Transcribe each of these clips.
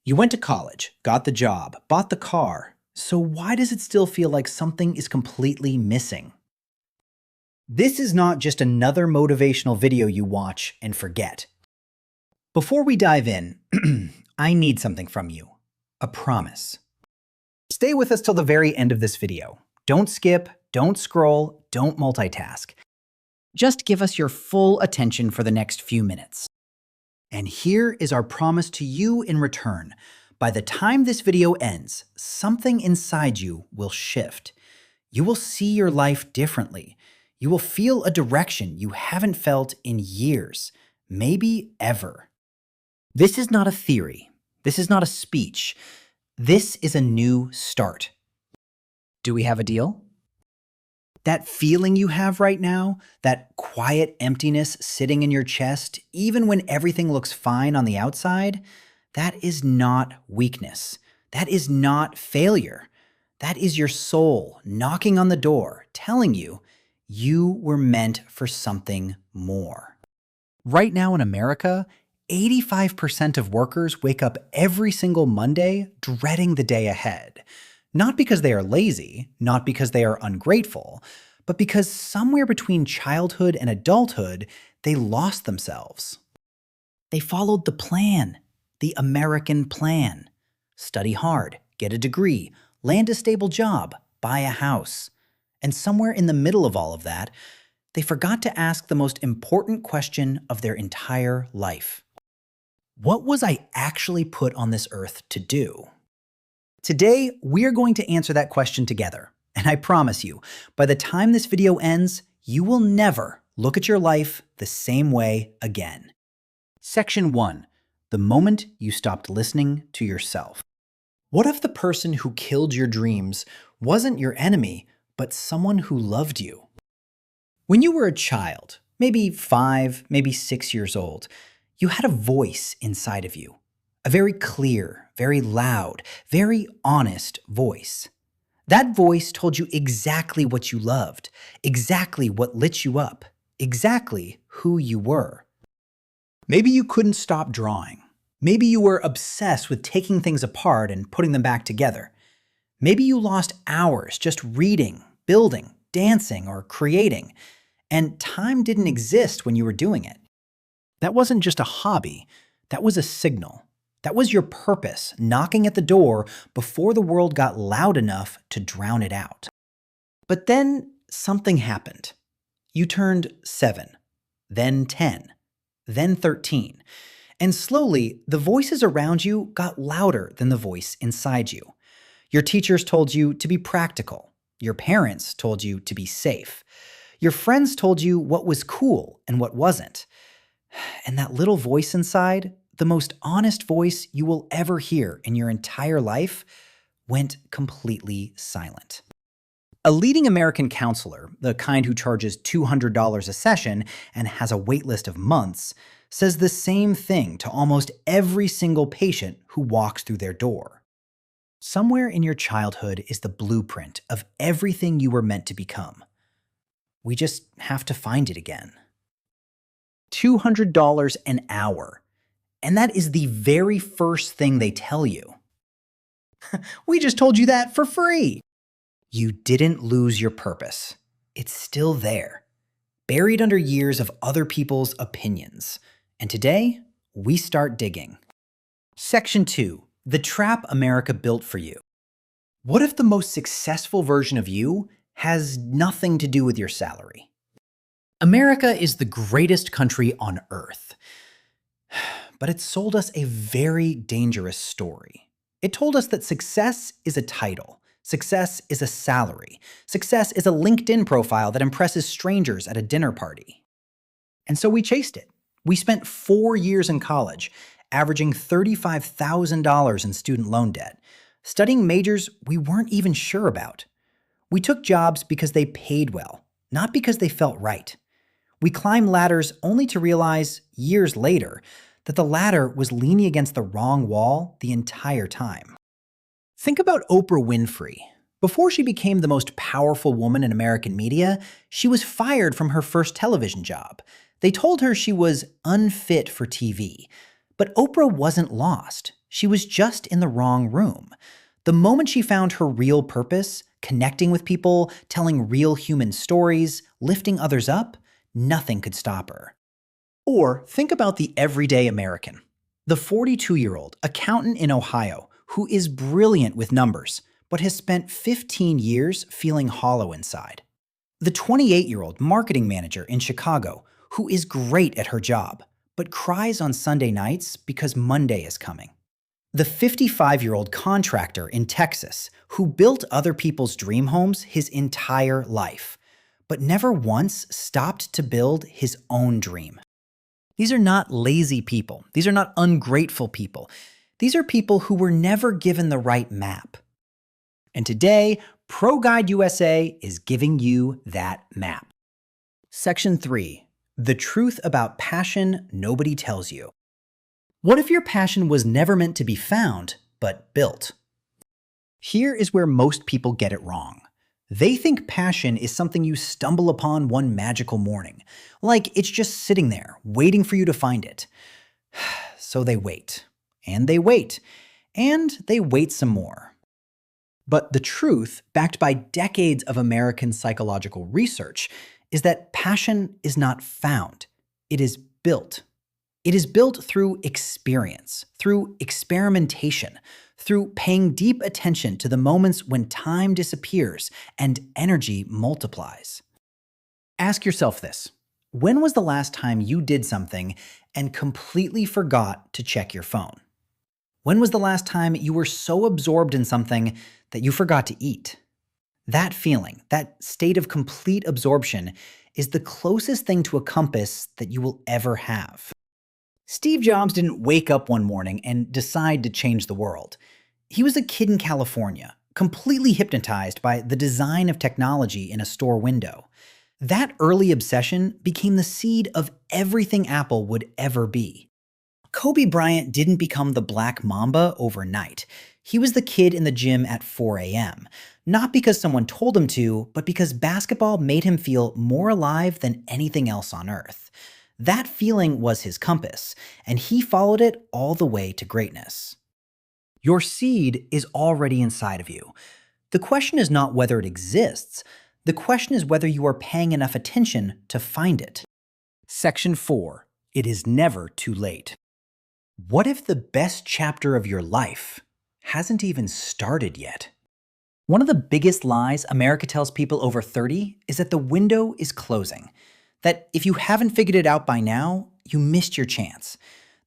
You went to college, got the job, bought the car. So why does it still feel like something is completely missing? This is not just another motivational video you watch and forget. Before we dive in, I need something from you. A promise. Stay with us till the very end of this video. Don't skip, don't scroll, don't multitask. Just give us your full attention for the next few minutes. And here is our promise to you in return. By the time this video ends, something inside you will shift. You will see your life differently. You will feel a direction you haven't felt in years, maybe ever. This is not a theory. This is not a speech. This is a new start. Do we have a deal? That feeling you have right now, that quiet emptiness sitting in your chest, even when everything looks fine on the outside, that is not weakness. That is not failure. That is your soul knocking on the door, telling you you were meant for something more. Right now in America, 85% of workers wake up every single Monday dreading the day ahead. Not because they are lazy, not because they are ungrateful, but because somewhere between childhood and adulthood, they lost themselves. They followed the plan, the American plan. Study hard, get a degree, land a stable job, buy a house. And somewhere in the middle of all of that, they forgot to ask the most important question of their entire life. What was I actually put on this earth to do? Today, we're going to answer that question together. And I promise you, by the time this video ends, you will never look at your life the same way again. Section 1. The moment you stopped listening to yourself. What if the person who killed your dreams wasn't your enemy, but someone who loved you? When you were a child, maybe 5, maybe 6 years old, you had a voice inside of you. A very clear, very loud, very honest voice. That voice told you exactly what you loved, exactly what lit you up, exactly who you were. Maybe you couldn't stop drawing. Maybe you were obsessed with taking things apart and putting them back together. Maybe you lost hours just reading, building, dancing, or creating, and time didn't exist when you were doing it. That wasn't just a hobby, that was a signal. That was your purpose, knocking at the door before the world got loud enough to drown it out. But then something happened. You turned 7, then 10, then 13, and slowly the voices around you got louder than the voice inside you. Your teachers told you to be practical. Your parents told you to be safe. Your friends told you what was cool and what wasn't. And that little voice inside, the most honest voice you will ever hear in your entire life, went completely silent. A leading American counselor, the kind who charges $200 a session and has a wait list of months, says the same thing to almost every single patient who walks through their door. Somewhere in your childhood is the blueprint of everything you were meant to become. We just have to find it again. $200 an hour. And that is the very first thing they tell you. We just told you that for free. You didn't lose your purpose. It's still there, buried under years of other people's opinions. And today, we start digging. Section 2. The trap America built for you. What if the most successful version of you has nothing to do with your salary? America is the greatest country on earth. But it sold us a very dangerous story. It told us that success is a title. Success is a salary. Success is a LinkedIn profile that impresses strangers at a dinner party. And so we chased it. We spent 4 years in college, averaging $35,000 in student loan debt, studying majors we weren't even sure about. We took jobs because they paid well, not because they felt right. We climbed ladders only to realize, years later, that the ladder was leaning against the wrong wall the entire time. Think about Oprah Winfrey. Before she became the most powerful woman in American media, she was fired from her first television job. They told her she was unfit for TV. But Oprah wasn't lost. She was just in the wrong room. The moment she found her real purpose, connecting with people, telling real human stories, lifting others up, nothing could stop her. Or think about the everyday American, the 42-year-old accountant in Ohio who is brilliant with numbers, but has spent 15 years feeling hollow inside. The 28-year-old marketing manager in Chicago who is great at her job, but cries on Sunday nights because Monday is coming. The 55-year-old contractor in Texas who built other people's dream homes his entire life, but never once stopped to build his own dream. These are not lazy people. These are not ungrateful people. These are people who were never given the right map. And today, ProguideUSA is giving you that map. Section 3. The truth about passion nobody tells you. What if your passion was never meant to be found, but built? Here is where most people get it wrong. They think passion is something you stumble upon one magical morning, like it's just sitting there, waiting for you to find it. So they wait, and they wait, and they wait some more. But the truth, backed by decades of American psychological research, is that passion is not found. It is built. It is built through experience, through experimentation, through paying deep attention to the moments when time disappears and energy multiplies. Ask yourself this: when was the last time you did something and completely forgot to check your phone? When was the last time you were so absorbed in something that you forgot to eat? That feeling, that state of complete absorption, is the closest thing to a compass that you will ever have. Steve Jobs didn't wake up one morning and decide to change the world. He was a kid in California, completely hypnotized by the design of technology in a store window. That early obsession became the seed of everything Apple would ever be. Kobe Bryant didn't become the Black Mamba overnight. He was the kid in the gym at 4 a.m., not because someone told him to, but because basketball made him feel more alive than anything else on earth. That feeling was his compass, and he followed it all the way to greatness. Your seed is already inside of you. The question is not whether it exists. The question is whether you are paying enough attention to find it. Section 4. It is never too late. What if the best chapter of your life hasn't even started yet? One of the biggest lies America tells people over 30 is that the window is closing. That if you haven't figured it out by now, you missed your chance.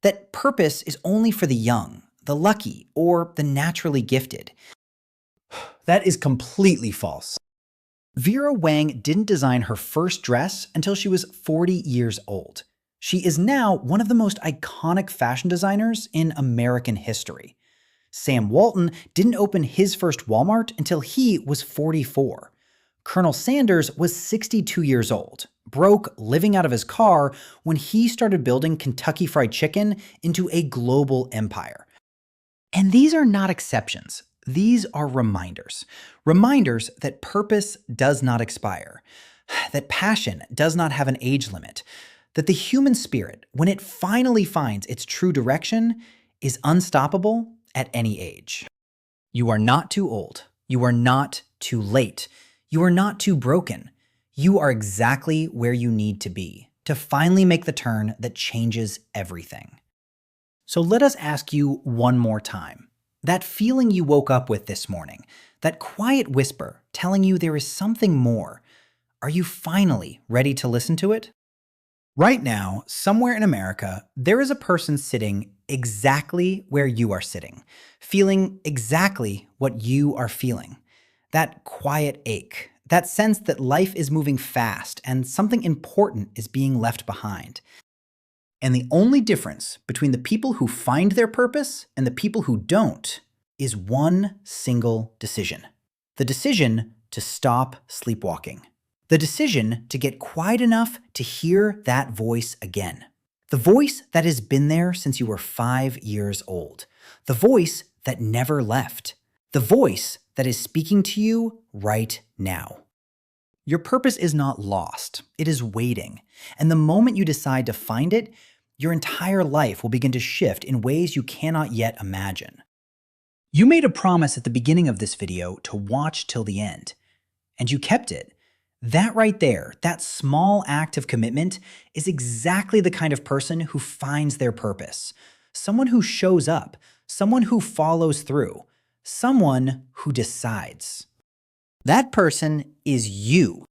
That purpose is only for the young, the lucky, or the naturally gifted. That is completely false. Vera Wang didn't design her first dress until she was 40 years old. She is now one of the most iconic fashion designers in American history. Sam Walton didn't open his first Walmart until he was 44. Colonel Sanders was 62 years old, broke, living out of his car when he started building Kentucky Fried Chicken into a global empire. And these are not exceptions. These are reminders. Reminders that purpose does not expire, that passion does not have an age limit, that the human spirit, when it finally finds its true direction, is unstoppable at any age. You are not too old. You are not too late. You are not too broken. You are exactly where you need to be to finally make the turn that changes everything. So let us ask you one more time. That feeling you woke up with this morning, that quiet whisper telling you there is something more, are you finally ready to listen to it? Right now, somewhere in America, there is a person sitting exactly where you are sitting, feeling exactly what you are feeling. That quiet ache, that sense that life is moving fast and something important is being left behind. And the only difference between the people who find their purpose and the people who don't is one single decision. The decision to stop sleepwalking. The decision to get quiet enough to hear that voice again. The voice that has been there since you were 5 years old. The voice that never left. The voice that is speaking to you right now. Your purpose is not lost. It is waiting. And the moment you decide to find it, Your entire life will begin to shift in ways you cannot yet imagine. You made a promise at the beginning of this video to watch till the end, and you kept it. That right there, that small act of commitment, is exactly the kind of person who finds their purpose. Someone who shows up, someone who follows through, someone who decides. That person is you.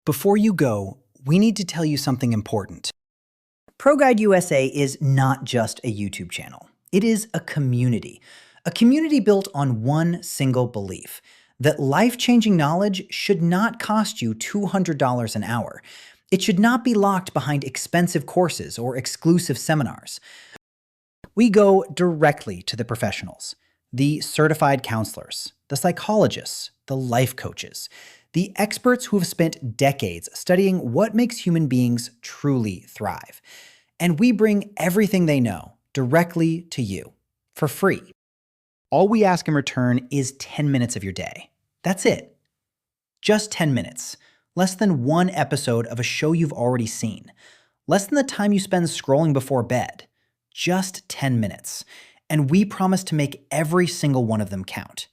Before you go, we need to tell you something important. ProguideUSA is not just a YouTube channel. It is a community built on one single belief: that life-changing knowledge should not cost you $200 an hour. It should not be locked behind expensive courses or exclusive seminars. We go directly to the professionals, the certified counselors, the psychologists, the life coaches, the experts who have spent decades studying what makes human beings truly thrive. And we bring everything they know directly to you for free. All we ask in return is 10 minutes of your day. That's it. Just 10 minutes. Less than one episode of a show you've already seen. Less than the time you spend scrolling before bed. Just 10 minutes. And we promise to make every single one of them count.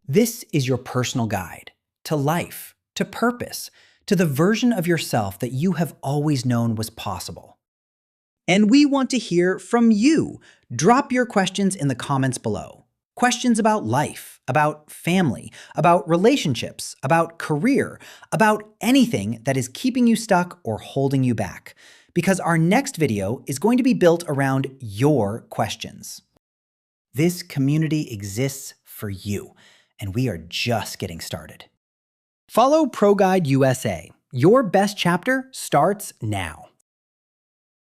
This is your personal guide to life, to purpose, to the version of yourself that you have always known was possible. And we want to hear from you. Drop your questions in the comments below. Questions about life, about family, about relationships, about career, about anything that is keeping you stuck or holding you back. Because our next video is going to be built around your questions. This community exists for you, and we are just getting started. Follow ProguideUSA. Your best chapter starts now.